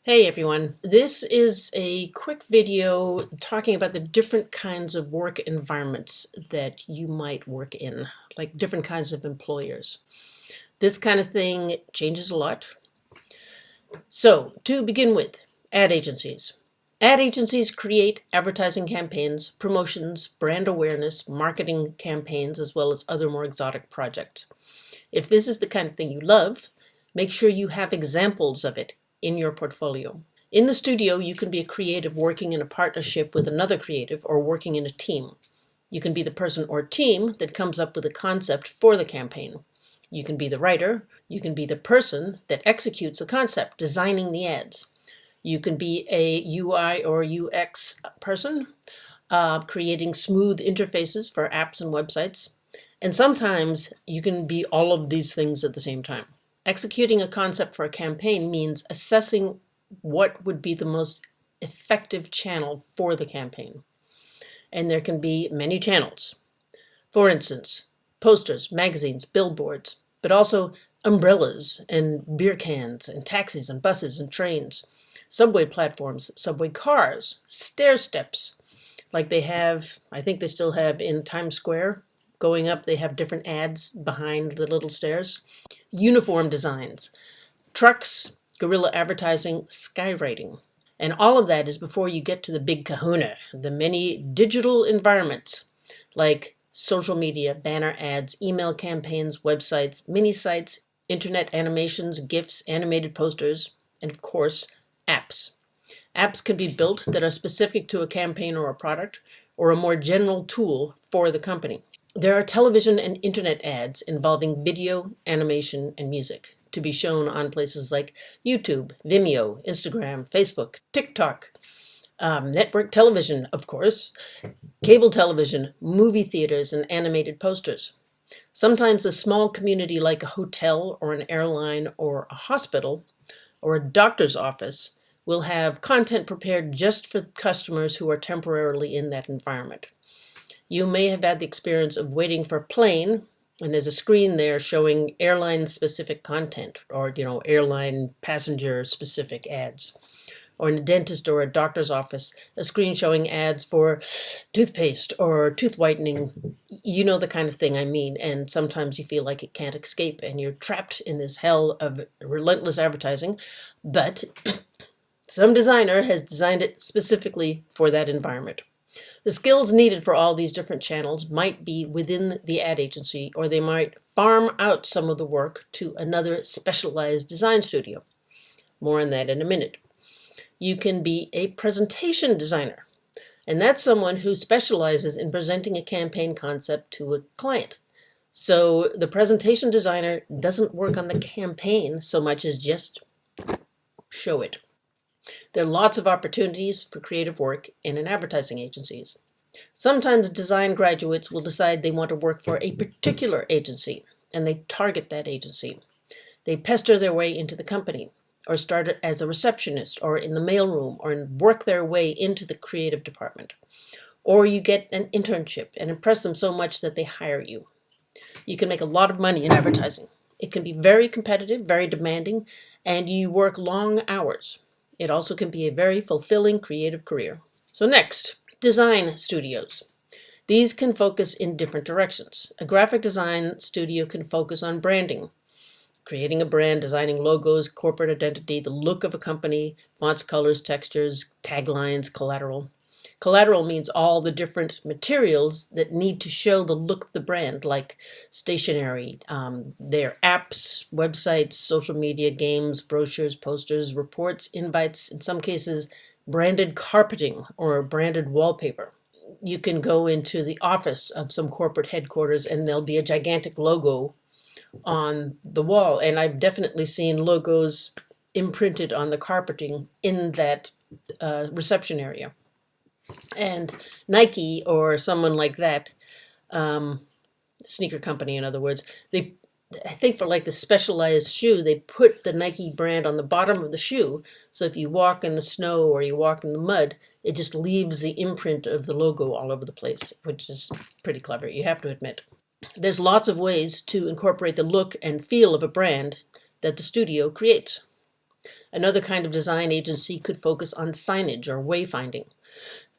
Hey everyone, this is a quick video talking about the different kinds of work environments that you might work in, like different kinds of employers. This kind of thing changes a lot. So, to begin with, ad agencies. Ad agencies create advertising campaigns, promotions, brand awareness, marketing campaigns, as well as other more exotic projects. If this is the kind of thing you love, make sure you have examples of it in your portfolio. In the studio, you can be a creative working in a partnership with another creative or working in a team. You can be the person or team that comes up with a concept for the campaign. You can be the writer. You can be the person that executes the concept, designing the ads. You can be a UI or UX person, creating smooth interfaces for apps and websites. And sometimes you can be all of these things at the same time. Executing a concept for a campaign means assessing what would be the most effective channel for the campaign. And there can be many channels. For instance, posters, magazines, billboards, but also umbrellas and beer cans and taxis and buses and trains, subway platforms, subway cars, stair steps, like they have, I think they still have in Times Square. Going up, they have different ads behind the little stairs. Uniform designs, trucks, guerrilla advertising, skywriting. And all of that is before you get to the big kahuna, the many digital environments like social media, banner ads, email campaigns, websites, mini sites, internet animations, GIFs, animated posters, and of course, apps. Apps can be built that are specific to a campaign or a product, or a more general tool for the company. There are television and internet ads involving video, animation, and music to be shown on places like YouTube, Vimeo, Instagram, Facebook, TikTok, network television, of course, cable television, movie theaters, and animated posters. Sometimes a small community like a hotel or an airline or a hospital or a doctor's office will have content prepared just for customers who are temporarily in that environment. You may have had the experience of waiting for a plane, and there's a screen there showing airline-specific content, or airline passenger-specific ads. Or in a dentist or a doctor's office, a screen showing ads for toothpaste or tooth whitening. You know the kind of thing I mean, and sometimes you feel like it can't escape, and you're trapped in this hell of relentless advertising, but some designer has designed it specifically for that environment. The skills needed for all these different channels might be within the ad agency, or they might farm out some of the work to another specialized design studio. More on that in a minute. You can be a presentation designer, and that's someone who specializes in presenting a campaign concept to a client. So the presentation designer doesn't work on the campaign so much as just show it. There are lots of opportunities for creative work in an advertising agencies. Sometimes design graduates will decide they want to work for a particular agency, and they target that agency. They pester their way into the company, or start as a receptionist, or in the mailroom, or work their way into the creative department. Or you get an internship and impress them so much that they hire you. You can make a lot of money in advertising. It can be very competitive, very demanding, and you work long hours. It also can be a very fulfilling creative career. So next, design studios. These can focus in different directions. A graphic design studio can focus on branding, creating a brand, designing logos, corporate identity, the look of a company, fonts, colors, textures, taglines, collateral. Collateral means all the different materials that need to show the look of the brand, like stationery, their apps, websites, social media, games, brochures, posters, reports, invites, in some cases, branded carpeting or branded wallpaper. You can go into the office of some corporate headquarters and there'll be a gigantic logo on the wall. And I've definitely seen logos imprinted on the carpeting in that reception area. And Nike or someone like that, sneaker company in other words, I think for like the specialized shoe, they put the Nike brand on the bottom of the shoe. So if you walk in the snow or you walk in the mud, it just leaves the imprint of the logo all over the place, which is pretty clever, you have to admit. There's lots of ways to incorporate the look and feel of a brand that the studio creates. Another kind of design agency could focus on signage or wayfinding.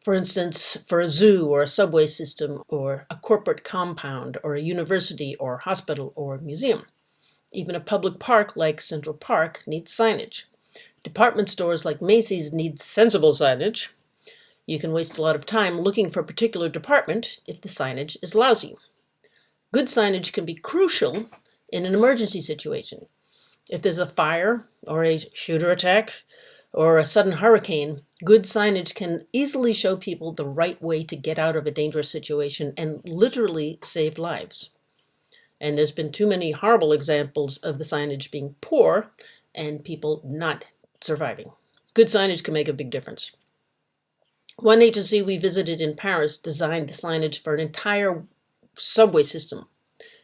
For instance, for a zoo or a subway system or a corporate compound or a university or hospital or museum. Even a public park like Central Park needs signage. Department stores like Macy's need sensible signage. You can waste a lot of time looking for a particular department if the signage is lousy. Good signage can be crucial in an emergency situation. If there's a fire or a shooter attack or a sudden hurricane, good signage can easily show people the right way to get out of a dangerous situation and literally save lives. And there's been too many horrible examples of the signage being poor and people not surviving. Good signage can make a big difference. One agency we visited in Paris designed the signage for an entire subway system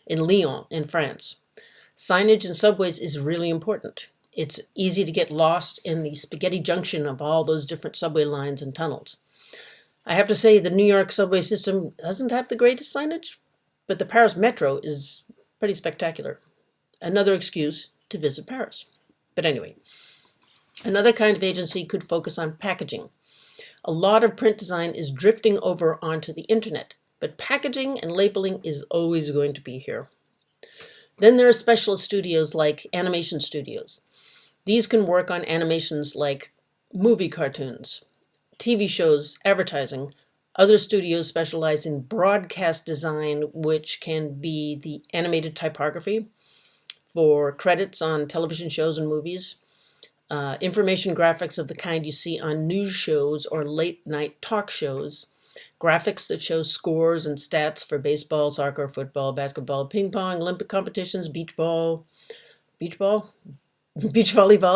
in Lyon, in France. Signage in subways is really important. It's easy to get lost in the spaghetti junction of all those different subway lines and tunnels. I have to say the New York subway system doesn't have the greatest signage, but the Paris metro is pretty spectacular. Another excuse to visit Paris. But anyway, another kind of agency could focus on packaging. A lot of print design is drifting over onto the internet, but packaging and labeling is always going to be here. Then there are specialist studios like animation studios. These can work on animations like movie cartoons, TV shows, advertising. Other studios specialize in broadcast design, which can be the animated typography for credits on television shows and movies, information graphics of the kind you see on news shows or late night talk shows, graphics that show scores and stats for baseball, soccer, football, basketball, ping pong, Olympic competitions, beach volleyball,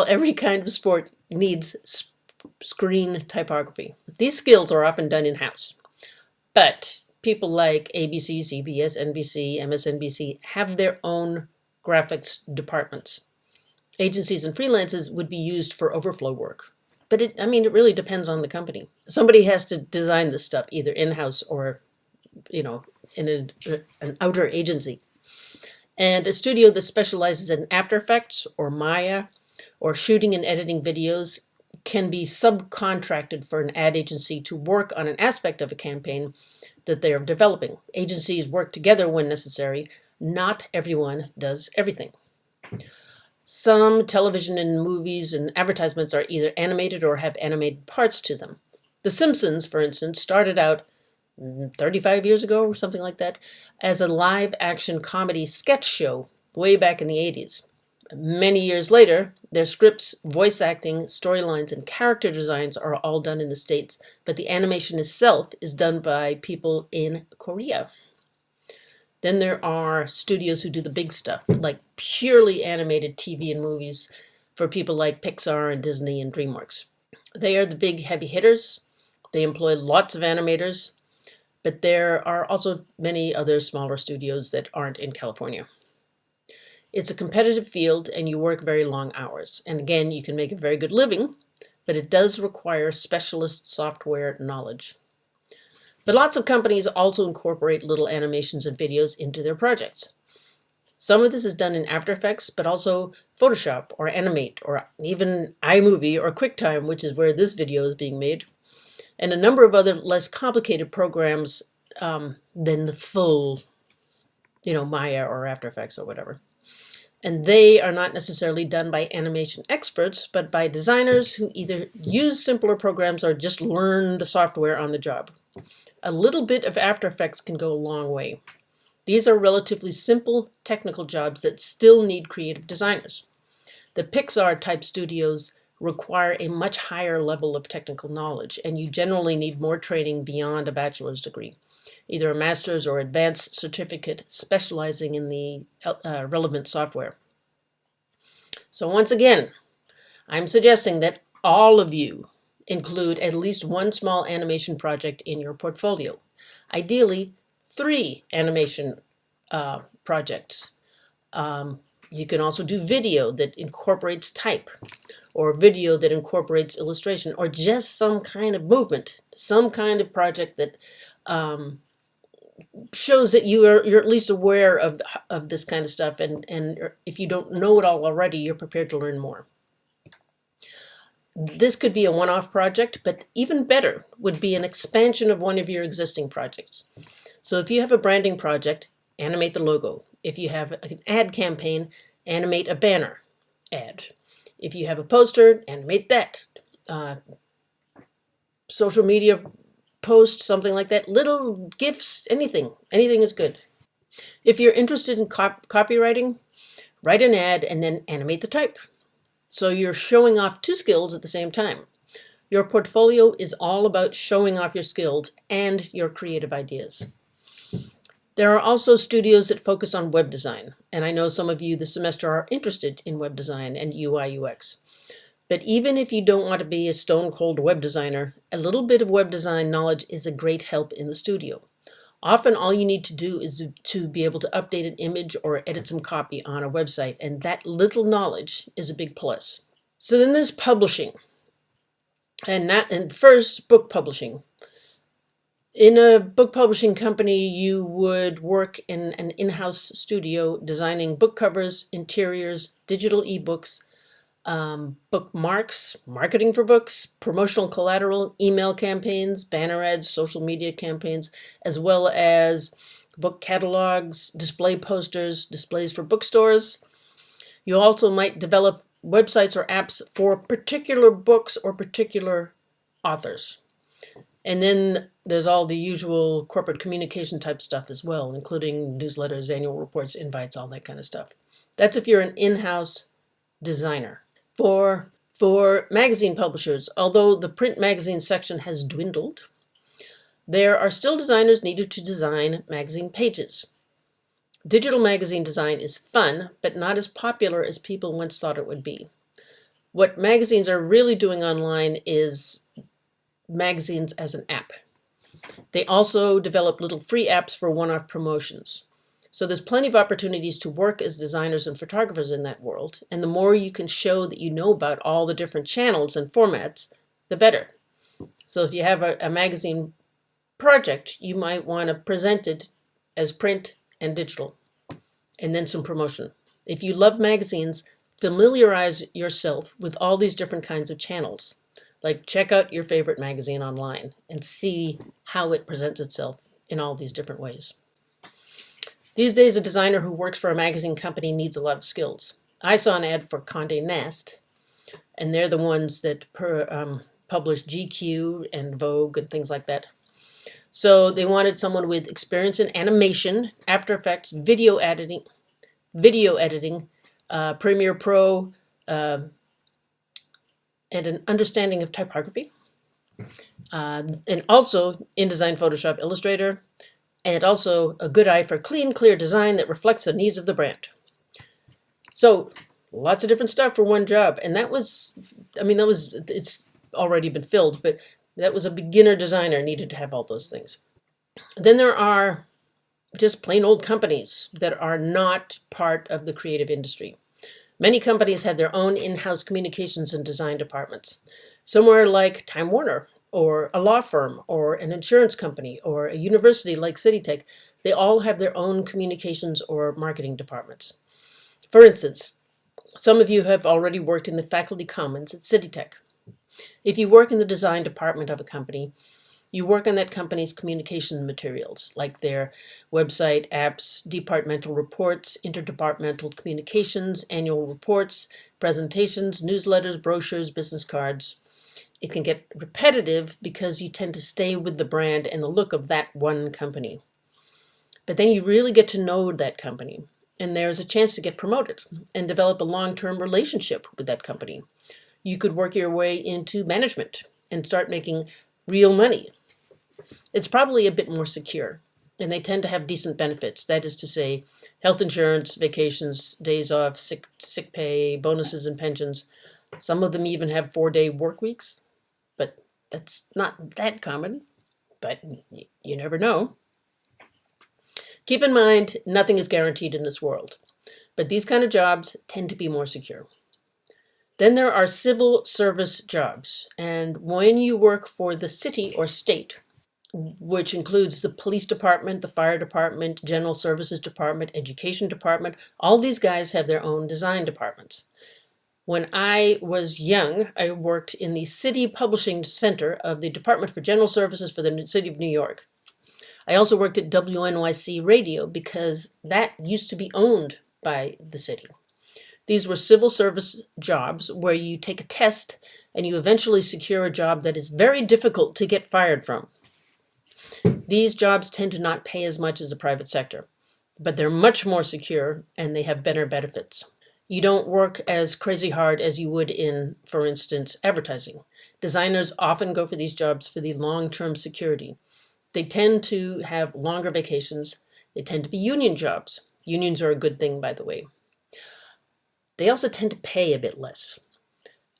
every kind of sport needs screen typography. These skills are often done in-house, but people like ABC, CBS, NBC, MSNBC have their own graphics departments. Agencies and freelancers would be used for overflow work. But it really depends on the company. Somebody has to design this stuff either in-house or, in an outer agency. And a studio that specializes in After Effects or Maya or shooting and editing videos can be subcontracted for an ad agency to work on an aspect of a campaign that they are developing. Agencies work together when necessary. Not everyone does everything. Some television and movies and advertisements are either animated or have animated parts to them. The Simpsons, for instance, started out 35 years ago or something like that as a live-action comedy sketch show way back in the 80s. Many years later, their scripts, voice acting, storylines, and character designs are all done in the States, but the animation itself is done by people in Korea. Then there are studios who do the big stuff, like purely animated TV and movies for people like Pixar and Disney and DreamWorks. They are the big heavy hitters. They employ lots of animators, but there are also many other smaller studios that aren't in California. It's a competitive field and you work very long hours. And again, you can make a very good living, but it does require specialist software knowledge. But lots of companies also incorporate little animations and videos into their projects. Some of this is done in After Effects, but also Photoshop or Animate or even iMovie or QuickTime, which is where this video is being made, and a number of other less complicated programs than the full, Maya or After Effects or whatever. And they are not necessarily done by animation experts, but by designers who either use simpler programs or just learn the software on the job. A little bit of After Effects can go a long way. These are relatively simple technical jobs that still need creative designers. The Pixar-type studios require a much higher level of technical knowledge, and you generally need more training beyond a bachelor's degree, either a master's or advanced certificate specializing in the relevant software. So once again, I'm suggesting that all of you include at least one small animation project in your portfolio. Ideally, 3 animation projects. You can also do video that incorporates type, or video that incorporates illustration, or just some kind of movement, some kind of project that shows that you're at least aware of this kind of stuff, and if you don't know it all already, you're prepared to learn more. This could be a one-off project, but even better would be an expansion of one of your existing projects. So if you have a branding project, animate the logo. If you have an ad campaign, animate a banner ad. If you have a poster, animate that. Social media post, something like that. Little GIFs, anything. Anything is good. If you're interested in copywriting, write an ad and then animate the type. So you're showing off two skills at the same time. Your portfolio is all about showing off your skills and your creative ideas. There are also studios that focus on web design, and I know some of you this semester are interested in web design and UI UX. But even if you don't want to be a stone cold web designer, a little bit of web design knowledge is a great help in the studio. Often all you need to do is to be able to update an image or edit some copy on a website, and that little knowledge is a big plus. So then there's publishing, and first, book publishing. In a book publishing company, you would work in an in-house studio designing book covers, interiors, digital ebooks, bookmarks, marketing for books, promotional collateral, email campaigns, banner ads, social media campaigns, as well as book catalogs, display posters, displays for bookstores. You also might develop websites or apps for particular books or particular authors. And then there's all the usual corporate communication type stuff as well, including newsletters, annual reports, invites, all that kind of stuff. That's if you're an in-house designer. For magazine publishers, although the print magazine section has dwindled, there are still designers needed to design magazine pages. Digital magazine design is fun, but not as popular as people once thought it would be. What magazines are really doing online is magazines as an app. They also develop little free apps for one-off promotions. So there's plenty of opportunities to work as designers and photographers in that world, and the more you can show that you know about all the different channels and formats, the better. So if you have a magazine project, you might want to present it as print and digital, and then some promotion. If you love magazines, familiarize yourself with all these different kinds of channels. Like check out your favorite magazine online and see how it presents itself in all these different ways. These days, a designer who works for a magazine company needs a lot of skills. I saw an ad for Condé Nast, and they're the ones that publish GQ and Vogue and things like that. So they wanted someone with experience in animation, After Effects, video editing, Premiere Pro, and an understanding of typography, and also InDesign, Photoshop, Illustrator, and also a good eye for clean, clear design that reflects the needs of the brand. So lots of different stuff for one job. And it's already been filled, but that was a beginner designer needed to have all those things. Then there are just plain old companies that are not part of the creative industry. Many companies have their own in-house communications and design departments. Somewhere like Time Warner, or a law firm, or an insurance company, or a university like CityTech, they all have their own communications or marketing departments. For instance, some of you have already worked in the faculty commons at CityTech. If you work in the design department of a company, you work on that company's communication materials, like their website, apps, departmental reports, interdepartmental communications, annual reports, presentations, newsletters, brochures, business cards. It can get repetitive because you tend to stay with the brand and the look of that one company. But then you really get to know that company, and there's a chance to get promoted and develop a long-term relationship with that company. You could work your way into management and start making real money. It's probably a bit more secure, and they tend to have decent benefits. That is to say, health insurance, vacations, days off, sick pay, bonuses and pensions. Some of them even have 4-day work weeks, but that's not that common, but you never know. Keep in mind, nothing is guaranteed in this world, but these kind of jobs tend to be more secure. Then there are civil service jobs, and when you work for the city or state, which includes the police department, the fire department, general services department, education department, all these guys have their own design departments. When I was young, I worked in the City Publishing Center of the Department for General Services for the City of New York. I also worked at WNYC Radio because that used to be owned by the city. These were civil service jobs where you take a test and you eventually secure a job that is very difficult to get fired from. These jobs tend to not pay as much as the private sector, but they're much more secure and they have better benefits. You don't work as crazy hard as you would in, for instance, advertising. Designers often go for these jobs for the long-term security. They tend to have longer vacations. They tend to be union jobs. Unions are a good thing, by the way. They also tend to pay a bit less,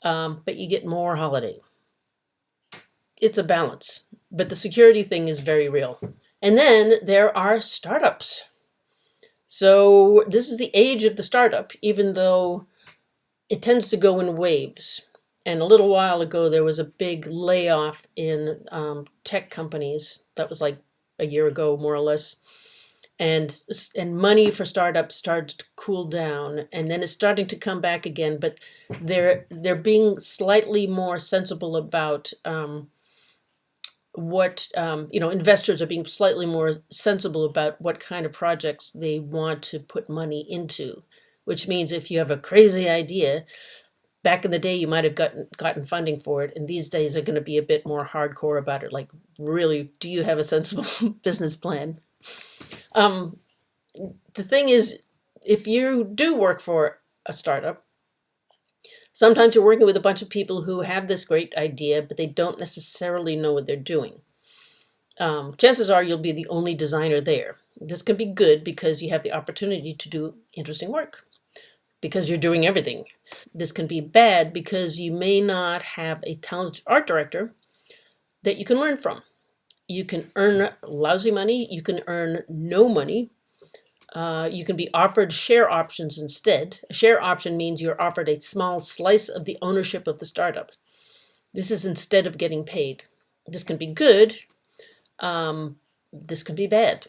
but you get more holiday. It's a balance, but the security thing is very real. And then there are startups. So this is the age of the startup, even though it tends to go in waves. And a little while ago, there was a big layoff in tech companies. That was like a year ago, more or less. And money for startups started to cool down, and then it's starting to come back again. But they're being slightly more sensible about investors are being slightly more sensible about what kind of projects they want to put money into, which means if you have a crazy idea, back in the day you might have gotten funding for it, and these days they're going to be a bit more hardcore about it. Like, really, do you have a sensible business plan? The thing is, if you do work for a startup, sometimes you're working with a bunch of people who have this great idea, but they don't necessarily know what they're doing. Chances are you'll be the only designer there. This can be good because you have the opportunity to do interesting work, because you're doing everything. This can be bad because you may not have a talented art director that you can learn from. You can earn lousy money. You can earn no money. You can be offered share options instead. A share option means you're offered a small slice of the ownership of the startup. This is instead of getting paid. This can be good. This can be bad.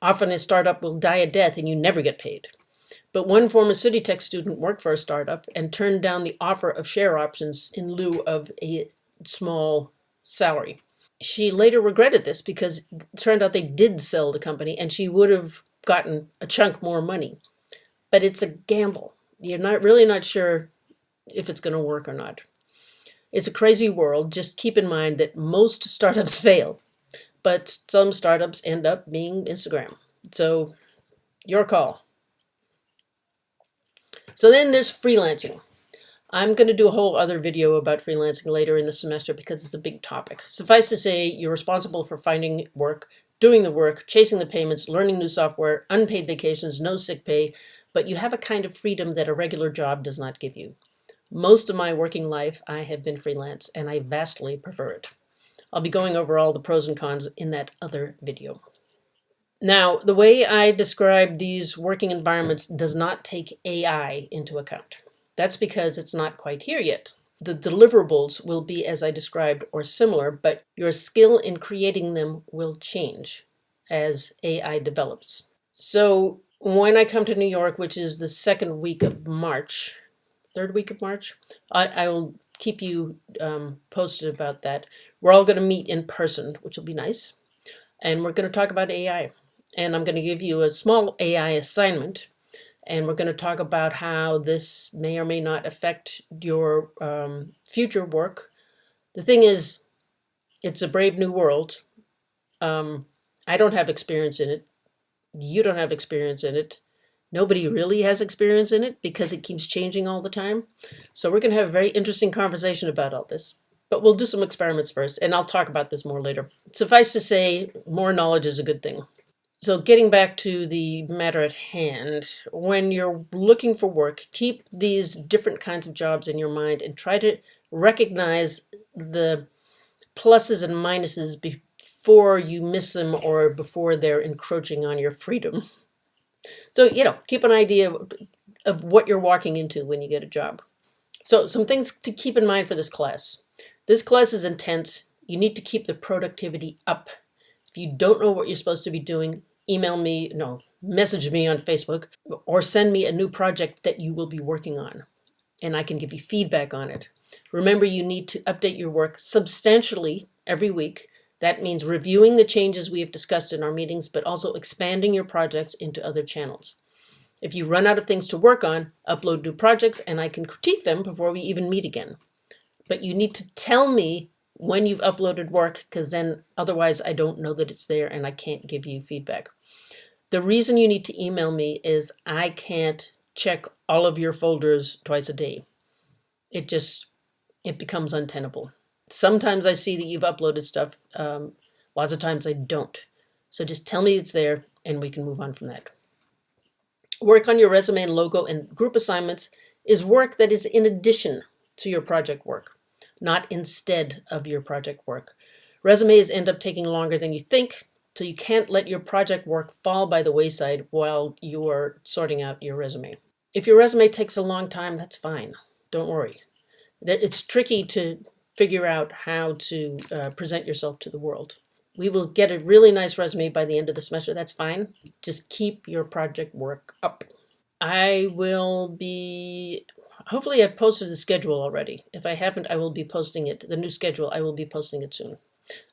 Often a startup will die a death and you never get paid. But one former City Tech student worked for a startup and turned down the offer of share options in lieu of a small salary. She later regretted this because it turned out they did sell the company and she would have gotten a chunk more money. But it's a gamble. You're not sure if it's going to work or not. It's a crazy world. Just keep in mind that most startups fail, but some startups end up being Instagram. So your call. So then there's freelancing. I'm going to do a whole other video about freelancing later in the semester because it's a big topic. Suffice to say, you're responsible for finding work, doing the work, chasing the payments, learning new software, unpaid vacations, no sick pay, but you have a kind of freedom that a regular job does not give you. Most of my working life, I have been freelance, and I vastly prefer it. I'll be going over all the pros and cons in that other video. Now, the way I describe these working environments does not take AI into account. That's because it's not quite here yet. The deliverables will be as I described or similar, but your skill in creating them will change as AI develops. So when I come to New York, which is the second week of March, third week of March, I will keep you posted about that. We're all going to meet in person, which will be nice. And we're going to talk about AI. And I'm going to give you a small AI assignment. And we're going to talk about how this may or may not affect your future work. The thing is, it's a brave new world. I don't have experience in it. You don't have experience in it. Nobody really has experience in it because it keeps changing all the time. So we're going to have a very interesting conversation about all this. But we'll do some experiments first, and I'll talk about this more later. Suffice to say, more knowledge is a good thing. So getting back to the matter at hand, when you're looking for work, keep these different kinds of jobs in your mind and try to recognize the pluses and minuses before you miss them or before they're encroaching on your freedom. So, keep an idea of what you're walking into when you get a job. So some things to keep in mind for this class. This class is intense. You need to keep the productivity up. If you don't know what you're supposed to be doing, message me on Facebook or send me a new project that you will be working on. and I can give you feedback on it. Remember, you need to update your work substantially every week. That means reviewing the changes we have discussed in our meetings, but also expanding your projects into other channels. If you run out of things to work on, upload new projects and I can critique them before we even meet again. But you need to tell me when you've uploaded work, because then otherwise I don't know that it's there and I can't give you feedback. The reason you need to email me is I can't check all of your folders twice a day. It becomes untenable. Sometimes I see that you've uploaded stuff. Lots of times I don't. So just tell me it's there and we can move on from that. Work on your resume and logo and group assignments is work that is in addition to your project work, not instead of your project work. Resumes end up taking longer than you think, so you can't let your project work fall by the wayside while you're sorting out your resume. If your resume takes a long time, that's fine. Don't worry. It's tricky to figure out how to present yourself to the world. We will get a really nice resume by the end of the semester. That's fine. Just keep your project work up. Hopefully I've posted the schedule already. If I haven't, I will be posting it. The new schedule, I will be posting it soon.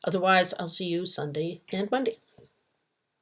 Otherwise, I'll see you Sunday and Monday.